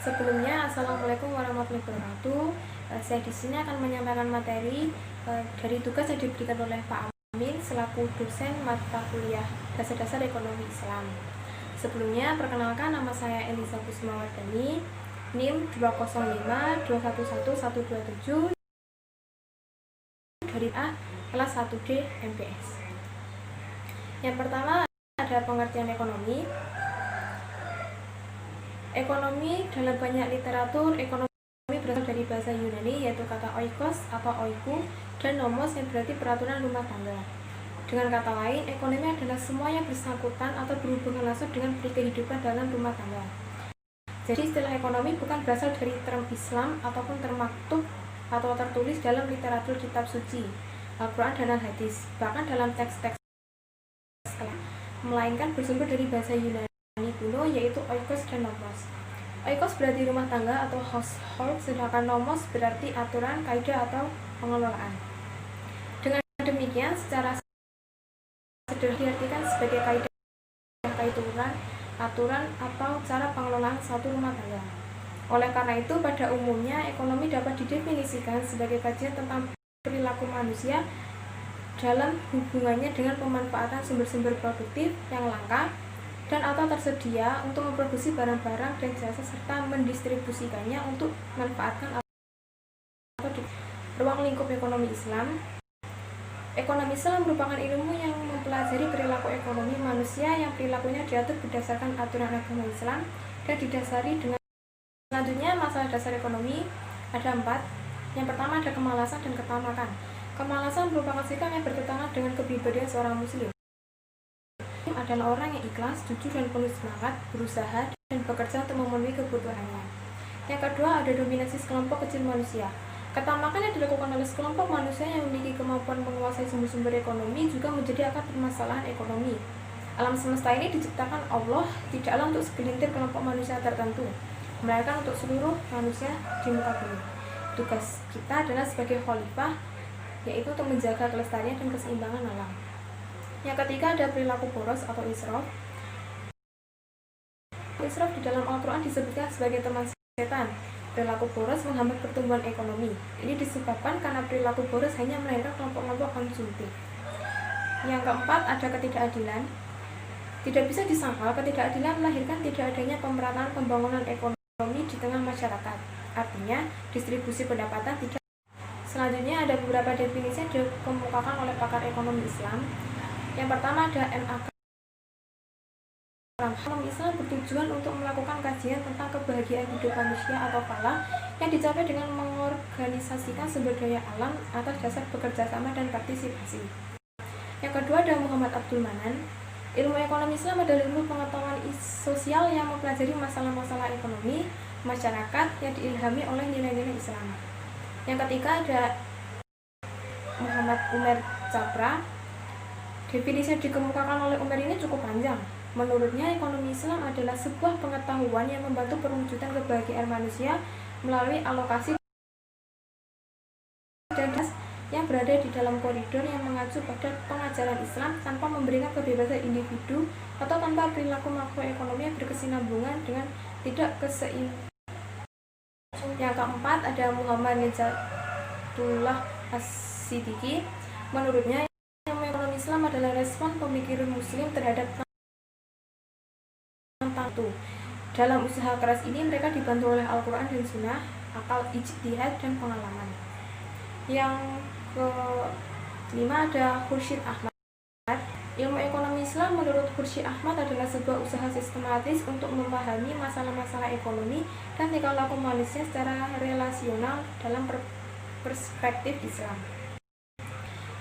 Sebelumnya, Assalamualaikum warahmatullahi wabarakatuh. Saya di sini akan menyampaikan materi dari tugas yang diberikan oleh Pak Amin selaku dosen mata kuliah Dasar-Dasar Ekonomi Islam. Sebelumnya, perkenalkan, nama saya Elisa Kusmawardani, NIM 205211127 dari A kelas 1D MPS. Yang pertama ada pengertian ekonomi. Ekonomi dalam banyak literatur ekonomi berasal dari bahasa Yunani yaitu kata oikos atau oiku dan nomos yang berarti peraturan rumah tangga. Dengan kata lain, ekonomi adalah semua yang bersangkutan atau berhubungan langsung dengan kehidupan dalam rumah tangga. Jadi istilah ekonomi bukan berasal dari term Islam ataupun term maktub atau tertulis dalam literatur kitab suci, Al-Quran dan Al-Hadis, bahkan dalam teks-teks melainkan bersumber dari bahasa Yunani kuno yaitu oikos dan nomos. Oikos berarti rumah tangga atau household, sedangkan nomos berarti aturan, kaidah atau pengelolaan. Dengan demikian, secara sederhana diartikan sebagai kaidah, aturan atau cara pengelolaan suatu rumah tangga. Oleh karena itu, pada umumnya ekonomi dapat didefinisikan sebagai kajian tentang perilaku manusia dalam hubungannya dengan pemanfaatan sumber-sumber produktif yang langka dan atau tersedia untuk memproduksi barang-barang dan jasa serta mendistribusikannya untuk memanfaatkan atau di ruang lingkup ekonomi Islam. Ekonomi Islam merupakan ilmu yang mempelajari perilaku ekonomi manusia yang perilakunya diatur berdasarkan aturan agama Islam dan didasari dengan. Selanjutnya, masalah dasar ekonomi ada 4. Yang pertama ada kemalasan dan ketamakan. Kemalasan merupakan sikap yang bertentangan dengan kepribadian seorang muslim. Adalah orang yang ikhlas, jujur dan penuh semangat, berusaha dan bekerja untuk memenuhi kebutuhannya. Yang kedua ada dominasi sekelompok kecil manusia. Ketamakan yang dilakukan oleh sekelompok manusia yang memiliki kemampuan menguasai sumber-sumber ekonomi juga menjadi akar permasalahan ekonomi. Alam semesta ini diciptakan Allah tidaklah untuk segelintir kelompok manusia tertentu, melainkan untuk seluruh manusia di muka bumi. Tugas kita adalah sebagai khalifah, yaitu untuk menjaga kelestarian dan keseimbangan alam. Yang ketiga ada perilaku boros atau israf. Israf di dalam Al-Quran disebutkan sebagai teman setan. Perilaku boros menghambat pertumbuhan ekonomi. Ini disebabkan karena perilaku boros hanya melahirkan kelompok-kelompok konsumtif. Yang keempat ada ketidakadilan. Tidak bisa disangkal ketidakadilan melahirkan tidak adanya pemerataan pembangunan ekonomi di tengah masyarakat. Artinya distribusi pendapatan tidak. Selanjutnya ada beberapa definisi yang dikemukakan oleh pakar ekonomi Islam. Yang pertama ada MAK. Ekonomi Islam bertujuan untuk melakukan kajian tentang kebahagiaan hidup manusia atau falah yang dicapai dengan mengorganisasikan sumber daya alam atas dasar bekerja sama dan partisipasi. Yang kedua ada Muhammad Abdul Manan. Ilmu ekonomi Islam adalah ilmu pengetahuan sosial yang mempelajari masalah-masalah ekonomi masyarakat yang diilhami oleh nilai-nilai Islam. Yang ketiga ada Muhammad Umar Capra. Definisi yang dikemukakan oleh Umar ini cukup panjang. Menurutnya, ekonomi Islam adalah sebuah pengetahuan yang membantu perwujudan kebahagiaan manusia melalui alokasi dan yang berada di dalam koridor yang mengacu pada pengajaran Islam tanpa memberikan kebebasan individu atau tanpa perilaku makroekonomi yang berkesinambungan dengan tidak keseimbangan. Yang keempat ada Muhammad Najatullah As-Siddiqi. Menurutnya, ekonomi Islam adalah respon pemikiran muslim terhadap tentang itu. Dalam usaha keras ini mereka dibantu oleh Al-Quran dan Sunnah, akal ijtihad dan pengalaman. Yang kelima ada Khursyid Ahmad. Ilmu ekonomi Islam menurut Khursyid Ahmad adalah sebuah usaha sistematis untuk memahami masalah-masalah ekonomi dan tingkah laku manusia secara relasional dalam perspektif Islam.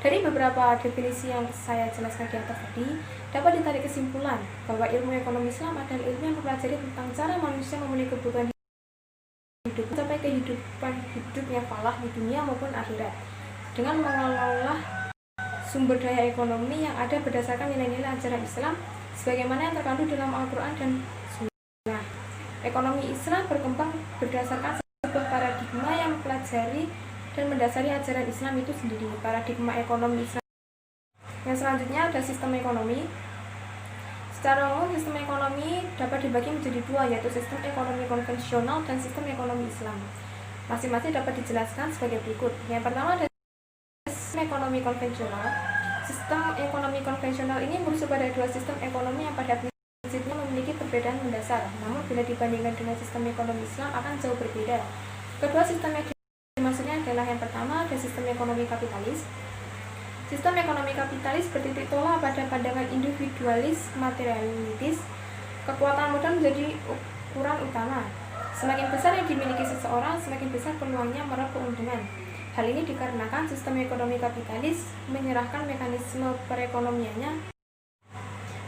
Dari beberapa definisi yang saya jelaskan di atas tadi, dapat ditarik kesimpulan bahwa ilmu ekonomi Islam adalah ilmu yang mempelajari tentang cara manusia memenuhi kebutuhan hidup sampai kehidupan hidup yang falah di dunia maupun akhirat, dengan mengelola sumber daya ekonomi yang ada berdasarkan nilai-nilai ajaran Islam sebagaimana yang terkandung dalam Al-Quran dan Sunnah. Ekonomi Islam berkembang berdasarkan sebuah paradigma yang mempelajari dan mendasari ajaran Islam itu sendiri, paradigma ekonomi Islam. Yang selanjutnya ada sistem ekonomi. Secara umum, sistem ekonomi dapat dibagi menjadi dua, yaitu sistem ekonomi konvensional dan sistem ekonomi Islam. Masing-masing dapat dijelaskan sebagai berikut. Yang pertama adalah sistem ekonomi konvensional. Sistem ekonomi konvensional ini merujuk pada dua sistem ekonomi yang pada prinsipnya memiliki perbedaan mendasar, namun bila dibandingkan dengan sistem ekonomi Islam akan jauh berbeda. Kedua sistem yang dimaksudnya adalah yang pertama ada sistem ekonomi kapitalis. Sistem ekonomi kapitalis bertitik tolak pada pandangan individualis materialitis. Kekuatan modal menjadi ukuran utama. Semakin besar yang dimiliki seseorang, semakin besar peluangnya meraup keuntungan. Hal ini dikarenakan sistem ekonomi kapitalis menyerahkan mekanisme perekonomiannya.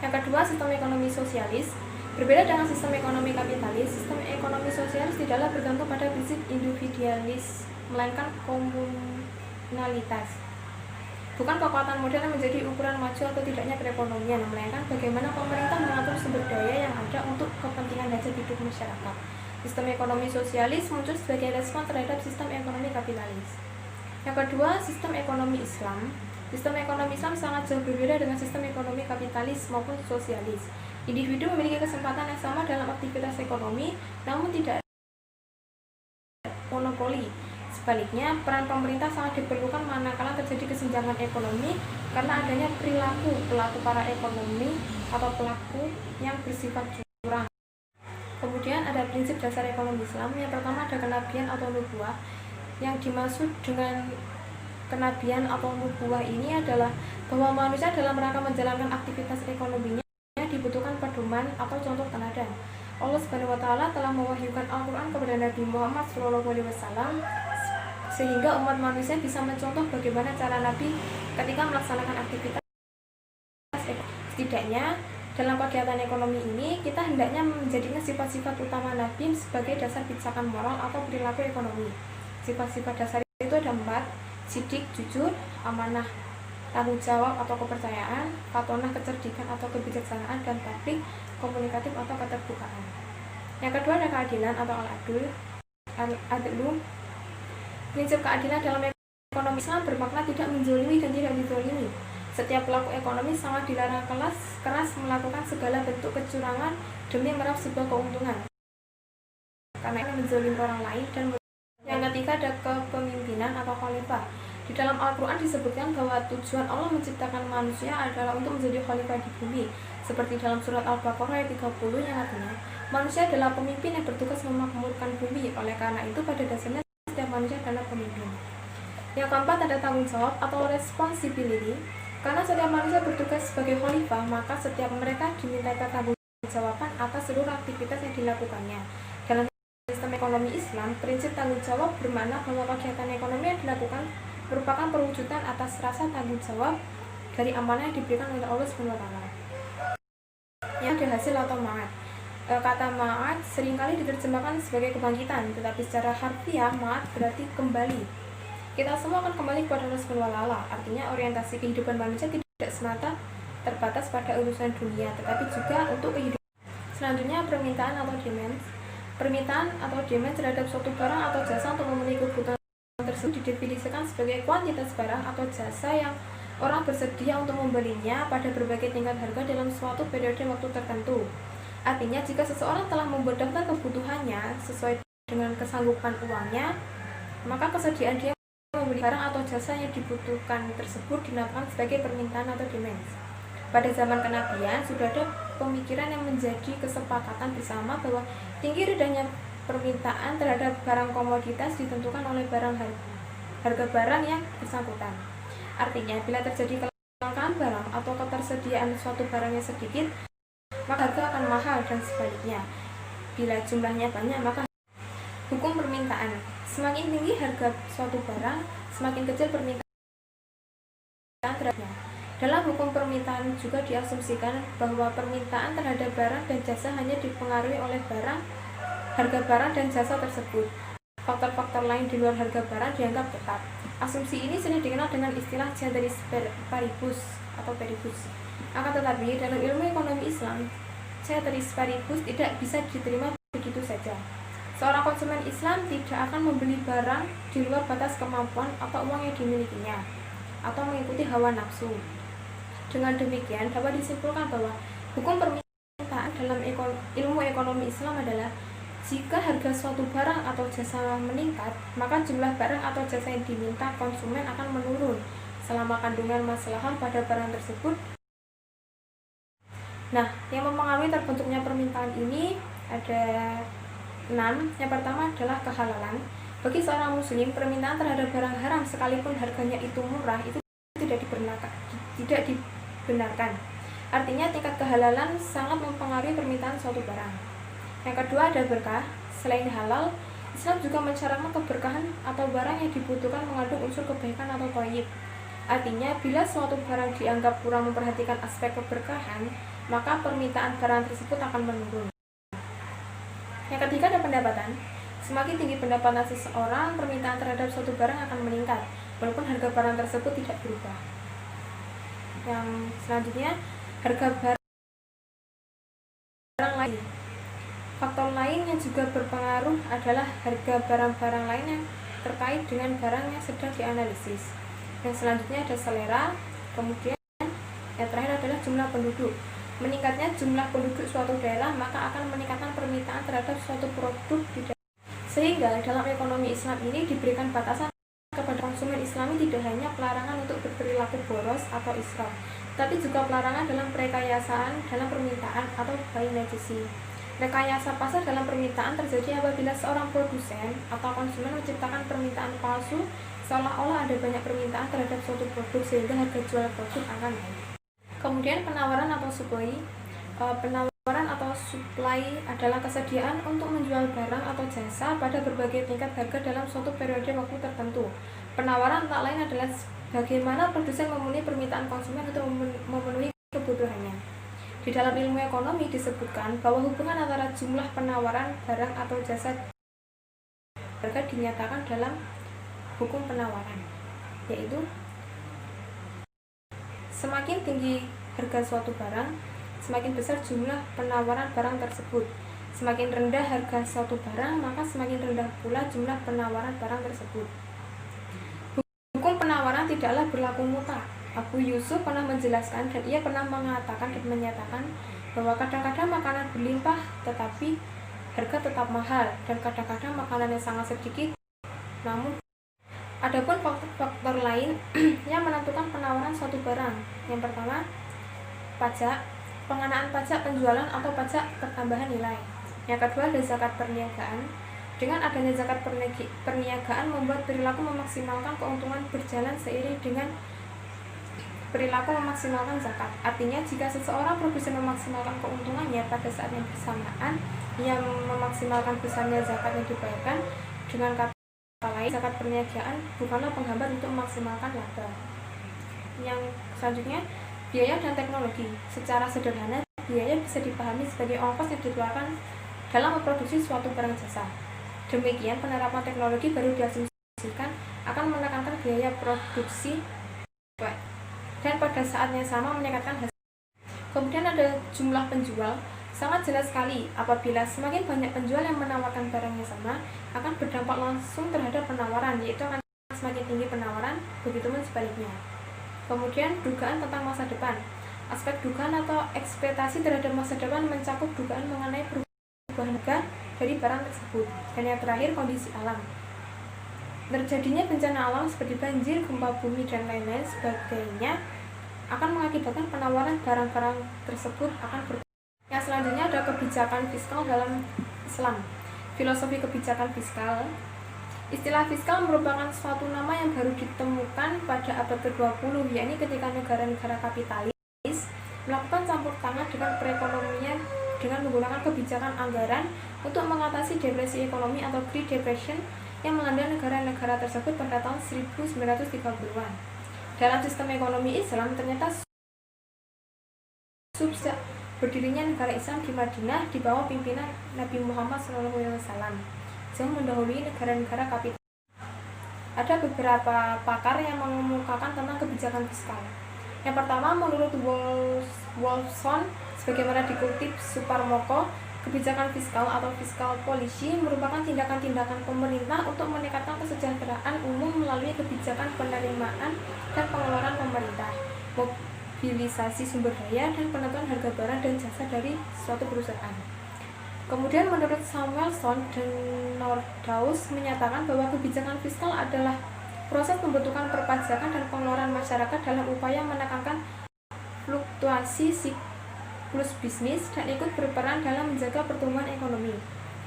Yang kedua, sistem ekonomi sosialis. Berbeda dengan sistem ekonomi kapitalis, sistem ekonomi sosialis tidaklah bergantung pada prinsip individualis, melainkan komunalitas. Bukan kekuatan modal yang menjadi ukuran maju atau tidaknya perekonomian, melainkan bagaimana pemerintah mengatur sumber daya yang ada untuk kepentingan hajat hidup masyarakat. Sistem ekonomi sosialis muncul sebagai respon terhadap sistem ekonomi kapitalis. Yang kedua, sistem ekonomi Islam. Sistem ekonomi Islam sangat jauh berbeda dengan sistem ekonomi kapitalis maupun sosialis. Individu memiliki kesempatan yang sama dalam aktivitas ekonomi, namun tidak monopoli. Sebaliknya, peran pemerintah sangat diperlukan manakala terjadi kesenjangan ekonomi karena adanya perilaku pelaku para ekonomi atau pelaku yang bersifat curang. Kemudian ada prinsip dasar ekonomi Islam. Yang pertama ada kenabian atau nubuah. Yang dimaksud dengan kenabian atau nubuah ini adalah bahwa manusia dalam rangka menjalankan aktivitas ekonominya dibutuhkan pedoman atau contoh teladan. Allah Subhanahu wa taala telah mewahyukan Al-Qur'an kepada Nabi Muhammad SAW sehingga umat manusia bisa mencontoh bagaimana cara Nabi ketika melaksanakan aktivitas ekonomi. Setidaknya dalam kegiatan ekonomi ini kita hendaknya menjadikan sifat-sifat utama Nabi sebagai dasar pijakan moral atau perilaku ekonomi. Sifat-sifat dasar itu ada 4: sidik, jujur, amanah, tanggung jawab atau kepercayaan, fatonah, kecerdikan atau kebijaksanaan, dan tabligh, komunikatif atau keterbukaan. Yang kedua ada keadilan atau al-adlu. Prinsip keadilan dalam ekonomi Islam bermakna tidak menzalimi dan tidak dizalimi. Setiap pelaku ekonomi sangat dilarang keras melakukan segala bentuk kecurangan demi meraup sebuah keuntungan, karena ini menzalimi orang lain. Dan yang ketiga ada kepemimpinan atau khalifah. Di dalam Al-Quran disebutkan bahwa tujuan Allah menciptakan manusia adalah untuk menjadi khalifah di bumi, seperti dalam surat Al-Baqarah ayat 30 yang artinya manusia adalah pemimpin yang bertugas memakmurkan bumi. Oleh karena itu pada dasarnya setiap manusia adalah pemimpin. Yang keempat ada tanggung jawab atau responsibility. Karena setiap manusia bertugas sebagai khalifah, maka setiap mereka diminta pertanggungjawaban atas seluruh aktivitas yang dilakukannya. Dalam sistem ekonomi Islam, prinsip tanggung jawab bermakna bahwa kegiatan ekonomi yang dilakukan merupakan perwujudan atas rasa tanggung jawab dari amanah yang diberikan oleh Allah SWT. Yang ada hasil atau ma'ad. Kata ma'ad seringkali diterjemahkan sebagai kebangkitan, tetapi secara harfiah ma'ad berarti kembali. Kita semua akan kembali kepada Allah SWT. Artinya orientasi kehidupan manusia tidak semata terbatas pada urusan dunia, tetapi juga untuk kehidupan. Selanjutnya permintaan atau demand. Permintaan atau demand terhadap suatu barang atau jasa untuk memenuhi kebutuhan tersebut didefinisikan sebagai kuantitas barang atau jasa yang orang bersedia untuk membelinya pada berbagai tingkat harga dalam suatu periode waktu tertentu. Artinya jika seseorang telah mendaftar kebutuhannya sesuai dengan kesanggupan uangnya, maka kesediaan dia membeli barang atau jasa yang dibutuhkan tersebut dinamakan sebagai permintaan atau demand. Pada zaman kenabian sudah ada pemikiran yang menjadi kesepakatan bersama bahwa tinggi rendahnya permintaan terhadap barang komoditas ditentukan oleh harga barang yang bersangkutan. Artinya bila terjadi kelangkaan barang atau ketersediaan suatu barang yang sedikit, maka harga akan mahal, dan sebaliknya. Bila jumlahnya banyak, maka hukum permintaan. Semakin tinggi harga suatu barang, semakin kecil permintaan terhadapnya. Dalam hukum permintaan juga diasumsikan bahwa permintaan terhadap barang dan jasa hanya dipengaruhi oleh harga barang dan jasa tersebut. Faktor-faktor lain di luar harga barang dianggap tetap. Asumsi ini sering dikenal dengan istilah ceteris paribus atau paribus. Akan tetapi dalam ilmu ekonomi Islam, ceteris paribus tidak bisa diterima begitu saja. Seorang konsumen Islam tidak akan membeli barang di luar batas kemampuan atau uang yang dimilikinya, atau mengikuti hawa nafsu. Dengan demikian dapat disimpulkan bahwa hukum permintaan permintaan dalam ilmu ekonomi Islam adalah jika harga suatu barang atau jasa meningkat, maka jumlah barang atau jasa yang diminta konsumen akan menurun selama kandungan maslahat pada barang tersebut. Nah, yang mempengaruhi terbentuknya permintaan ini ada 6. Yang pertama adalah kehalalan. Bagi seorang muslim, permintaan terhadap barang haram sekalipun harganya itu murah itu tidak dibenarkan. Artinya tingkat kehalalan sangat mempengaruhi permintaan suatu barang. Yang kedua ada berkah. Selain halal, Islam juga mensyaratkan keberkahan atau barang yang dibutuhkan mengandung unsur kebaikan atau thayyib. Artinya bila suatu barang dianggap kurang memperhatikan aspek keberkahan, maka permintaan barang tersebut akan menurun. Yang ketiga ada pendapatan. Semakin tinggi pendapatan seseorang, permintaan terhadap suatu barang akan meningkat, walaupun harga barang tersebut tidak berubah. Yang selanjutnya, harga barang lain. Faktor lain yang juga berpengaruh adalah harga barang-barang lain yang terkait dengan barang yang sedang dianalisis. Yang selanjutnya ada selera, kemudian yang terakhir adalah jumlah penduduk. Meningkatnya jumlah penduduk suatu daerah maka akan meningkatkan permintaan terhadap suatu produk di daerah. Sehingga dalam ekonomi Islam ini diberikan batasan kepada konsumen Islami tidak hanya pelarangan untuk berperilaku boros atau israf, tapi juga pelarangan dalam perekayasaan dalam permintaan atau buying agency. Rekayasa pasar dalam permintaan terjadi apabila seorang produsen atau konsumen menciptakan permintaan palsu seolah-olah ada banyak permintaan terhadap suatu produk sehingga harga jual produk akan naik. Kemudian penawaran atau supply. Penawaran atau supply adalah kesediaan untuk menjual barang atau jasa pada berbagai tingkat harga dalam suatu periode waktu tertentu. Penawaran tak lain adalah bagaimana produsen memenuhi permintaan konsumen untuk memenuhi kebutuhannya. Di dalam ilmu ekonomi disebutkan bahwa hubungan antara jumlah penawaran barang atau jasa harga dinyatakan dalam hukum penawaran, yaitu semakin tinggi harga suatu barang, semakin besar jumlah penawaran barang tersebut. Semakin rendah harga suatu barang, maka semakin rendah pula jumlah penawaran barang tersebut. Hukum penawaran tidaklah berlaku mutlak. Abu Yusuf pernah menjelaskan dan ia pernah mengatakan dan menyatakan bahwa kadang-kadang makanan berlimpah tetapi harga tetap mahal dan kadang-kadang makanannya sangat sedikit. Namun adapun faktor lain yang menentukan penawaran suatu barang. Yang pertama, pajak, pengenaan pajak penjualan atau pajak pertambahan nilai. Yang kedua ada zakat perniagaan. Dengan adanya zakat perniagaan membuat perilaku memaksimalkan keuntungan berjalan seiring dengan perilaku memaksimalkan zakat. Artinya jika seseorang produsen memaksimalkan keuntungannya pada saat yang bersamaan, ia memaksimalkan besarnya zakat yang dibayarkan. Dengan kata lain, zakat perniagaan bukanlah penghambat untuk memaksimalkan laba. Yang selanjutnya, biaya dan teknologi. Secara sederhana, biaya bisa dipahami sebagai ongkos yang dikeluarkan dalam memproduksi suatu barang jasa. Demikian, penerapan teknologi baru diasumsikan akan menekankan biaya produksi dan pada saat yang sama meningkatkan hasil. Kemudian ada jumlah penjual. Sangat jelas sekali apabila semakin banyak penjual yang menawarkan barang yang sama akan berdampak langsung terhadap penawaran, yaitu akan semakin tinggi penawaran, begitu pun sebaliknya. Kemudian dugaan tentang masa depan. Aspek dugaan atau ekspektasi terhadap masa depan mencakup dugaan mengenai perubahan harga dari barang tersebut. Dan yang terakhir, kondisi alam. Terjadinya bencana alam seperti banjir, gempa bumi, dan lain-lain sebagainya akan mengakibatkan penawaran barang-barang tersebut akan berubah. Yang selanjutnya ada kebijakan fiskal dalam Islam. Filosofi kebijakan fiskal. Istilah fiskal merupakan suatu nama yang baru ditemukan pada abad ke-20, yakni ketika negara-negara kapitalis melakukan campur tangan dengan perekonomian dengan menggunakan kebijakan anggaran untuk mengatasi depresi ekonomi atau Great Depression yang melanda negara-negara tersebut pada tahun 1930-an. Dalam sistem ekonomi Islam ternyata sejak berdirinya negara Islam di Madinah di bawah pimpinan Nabi Muhammad SAW, jauh mendahului negara-negara kapitalis. Ada beberapa pakar yang mengemukakan tentang kebijakan fiskal. Yang pertama, menurut Wolfson, sebagaimana dikutip Suparmoko, kebijakan fiskal atau fiscal policy merupakan tindakan-tindakan pemerintah untuk meningkatkan kesejahteraan umum melalui kebijakan penerimaan dan pengeluaran pemerintah, mobilisasi sumber daya dan penentuan harga barang dan jasa dari suatu perusahaan. Kemudian menurut Samuelson dan Nordhaus menyatakan bahwa kebijakan fiskal adalah proses pembentukan perpajakan dan pengeluaran masyarakat dalam upaya menekankan fluktuasi siklus bisnis dan ikut berperan dalam menjaga pertumbuhan ekonomi,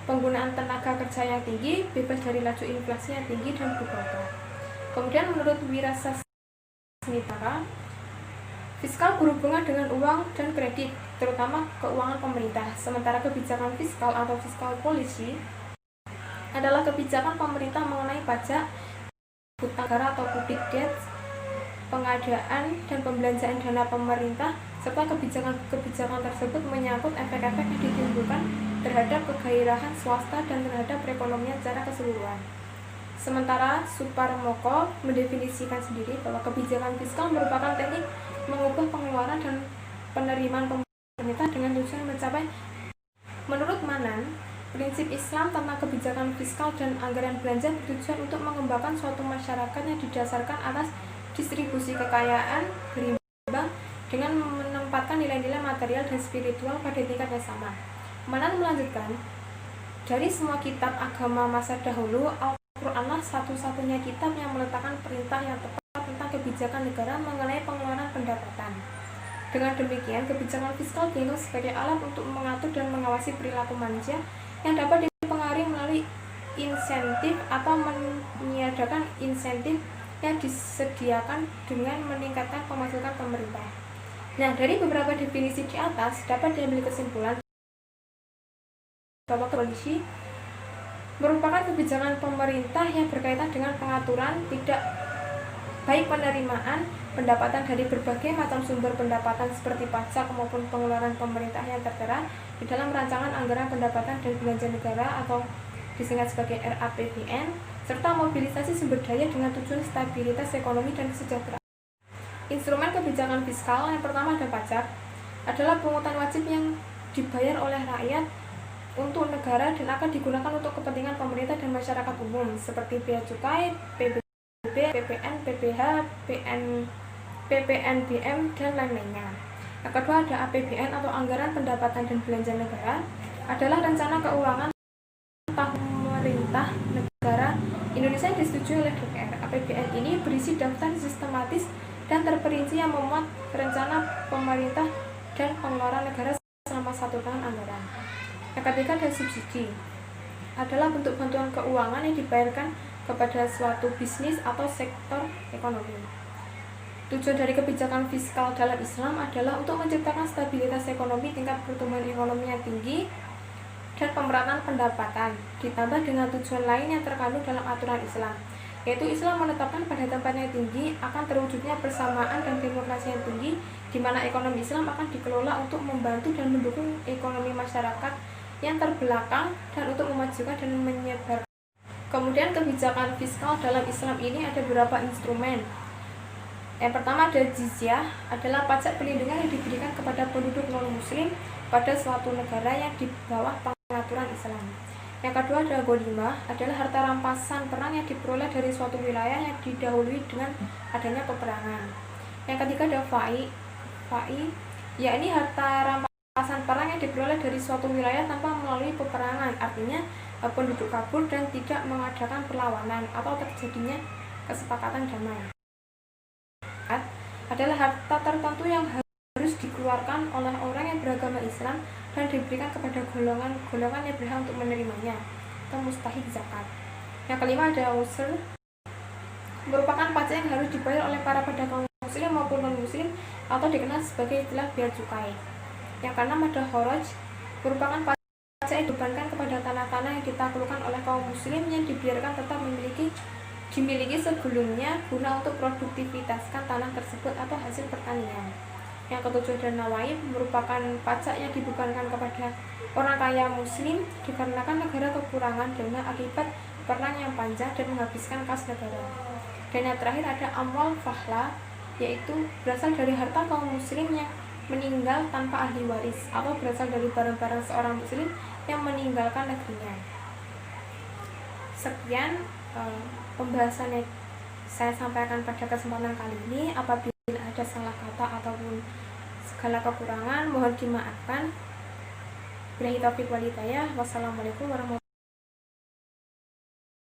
penggunaan tenaga kerja yang tinggi, bebas dari laju inflasi yang tinggi dan berkembang. Kemudian menurut Wirasasmita, fiskal berhubungan dengan uang dan kredit, terutama keuangan pemerintah, sementara kebijakan fiskal atau fiscal policy adalah kebijakan pemerintah mengenai pajak, hutang negara atau public debt, pengadaan dan pembelanjaan dana pemerintah, serta kebijakan tersebut menyangkut efek-efek yang ditimbulkan terhadap kegairahan swasta dan terhadap perekonomian secara keseluruhan. Sementara Suparmoko mendefinisikan sendiri bahwa kebijakan fiskal merupakan teknik mengubah pengeluaran dan penerimaan pemerintah dengan tujuan mencapai. Menurut Manan, prinsip Islam tentang kebijakan fiskal dan anggaran belanja bertujuan untuk mengembangkan suatu masyarakat yang didasarkan atas distribusi kekayaan berimbang dengan menempatkan nilai-nilai material dan spiritual pada tingkat yang sama. Manan melanjutkan, dari semua kitab agama masa dahulu, Al-Quranlah satu-satunya kitab yang meletakkan perintah yang tepat tentang kebijakan negara mengenai pengeluaran pendapatan. Dengan demikian, kebijakan fiskal dianggap sebagai alat untuk mengatur dan mengawasi perilaku manusia yang dapat dipengaruhi melalui insentif atau meniadakan insentif yang disediakan dengan meningkatkan pemasukan pemerintah. Nah, dari beberapa definisi di atas dapat diambil kesimpulan bahwa polisi merupakan kebijakan pemerintah yang berkaitan dengan pengaturan tidak baik penerimaan pendapatan dari berbagai macam sumber pendapatan seperti pajak maupun pengeluaran pemerintah yang tertera di dalam rancangan anggaran pendapatan dan belanja negara atau disingkat sebagai RAPBN, serta mobilisasi sumber daya dengan tujuan stabilitas ekonomi dan kesejahteraan. Instrumen kebijakan fiskal yang pertama ada pajak, adalah pungutan wajib yang dibayar oleh rakyat untuk negara dan akan digunakan untuk kepentingan pemerintah dan masyarakat umum seperti bea cukai, PBB, PPN, PPH, PPNBM, dan lain-lainnya. Yang kedua ada APBN atau Anggaran Pendapatan dan Belanja Negara, adalah rencana keuangan pemerintah negara Indonesia yang disetujui oleh DPR. APBN ini berisi daftar sistematis dan terperinci yang memuat rencana pemerintah dan pengeluaran negara selama 1 tahun anggaran. Yang ketiga ada subsidi, adalah bentuk bantuan keuangan yang dibayarkan kepada suatu bisnis atau sektor ekonomi. Tujuan dari kebijakan fiskal dalam Islam adalah untuk menciptakan stabilitas ekonomi, tingkat pertumbuhan ekonomi yang tinggi, dan pemerataan pendapatan, ditambah dengan tujuan lain yang terkandung dalam aturan Islam, yaitu Islam menetapkan pada tempat yang tinggi akan terwujudnya persamaan dan demokrasi yang tinggi, di mana ekonomi Islam akan dikelola untuk membantu dan mendukung ekonomi masyarakat yang terbelakang dan untuk memajukan dan menyebarkan. Kemudian kebijakan fiskal dalam Islam ini ada beberapa instrumen. Yang pertama ada jizyah, adalah pajak perlindungan yang diberikan kepada penduduk non-muslim pada suatu negara yang di bawah pengaturan Islam. Yang kedua ada ghanimah, adalah harta rampasan perang yang diperoleh dari suatu wilayah yang didahului dengan adanya peperangan. Yang ketiga ada fa'i, yakni harta rampasan perang yang diperoleh dari suatu wilayah tanpa melalui peperangan, artinya penduduk kabur dan tidak mengadakan perlawanan atau terjadinya kesepakatan damai. Adalah harta tertentu yang harus dikeluarkan oleh orang yang beragama Islam dan diberikan kepada golongan-golongan yang berhak untuk menerimanya atau mustahik zakat. Yang kelima ada usr, merupakan pajak yang harus dibayar oleh para pedagang muslim maupun non-muslim atau dikenal sebagai istilah bea cukai. Yang keenam ada kharaj, merupakan pajak yang dibebankan kepada tanah-tanah yang ditaklukkan oleh kaum muslim yang dibiarkan tetap dimiliki sebelumnya guna untuk produktivitaskan tanah tersebut atau hasil pertanian. Yang ketujuh ada nawaib, merupakan pajak yang dibebankan kepada orang kaya muslim dikarenakan negara kekurangan dana akibat perang yang panjang dan menghabiskan kas negara. Dan yang terakhir ada amwal fahla, yaitu berasal dari harta kaum muslim yang meninggal tanpa ahli waris atau berasal dari barang-barang seorang muslim yang meninggalkan negerinya. Sekian pembahasan yang saya sampaikan pada kesempatan kali ini. Apabila ada ada salah kata ataupun segala kekurangan mohon dimaafkan. Billahi taufiq wal hidayah. Wassalamualaikum warahmatullahi wabarakatuh.